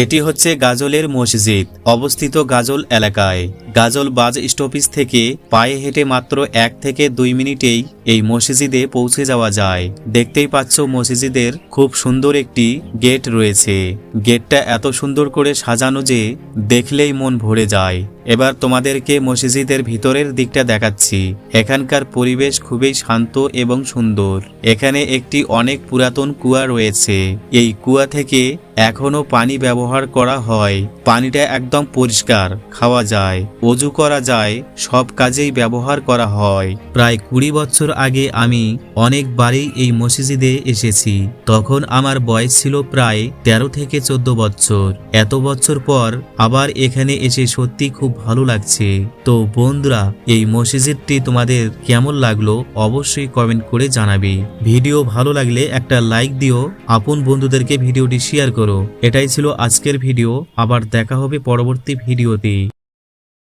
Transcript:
এটি হচ্ছে গাজলের মসজিদ, অবস্থিত গাজল এলাকায়। গাজল বাস স্টপেজ থেকে পায়ে হেঁটে মাত্র 1 থেকে 2 মিনিটেই এই মসজিদে পৌঁছে যাওয়া যায়। দেখতেই পাচ্ছ মসজিদের খুব সুন্দর একটি গেট রয়েছে। গেটটা এত সুন্দর করে সাজানো যে দেখলেই মন ভরে যায়। এবার তোমাদেরকে মসজিদের ভিতরের দিকটা দেখাচ্ছি। এখানকার পরিবেশ খুবই শান্ত এবং সুন্দর। এখানে একটি অনেক পুরাতন কুয়া রয়েছে। এই কুয়া থেকে এখনো পানি ব্যবহার করা হয়। পানিটা একদম পরিষ্কার, খাওয়া যায়, ওযু করা যায়, সব কাজেই ব্যবহার করা হয়। প্রায় 20 বছর আগে আমি অনেকবারই এই মসজিদে এসেছি। তখন আমার বয়স ছিল প্রায় 13 থেকে 14 বছর। এত বছর পর আবার এখানে এসে সত্যি খুব ভালো লাগছে। তো বন্ধুরা, এই মসজিদটি তোমাদের কেমন লাগলো অবশ্যই কমেন্ট করে জানাবে। ভিডিও ভালো লাগলে একটা লাইক দিও, আপন বন্ধুদেরকে ভিডিওটি শেয়ার করো। এটাই ছিল আজকের ভিডিও। আবার দেখা হবে পরবর্তী ভিডিওতে।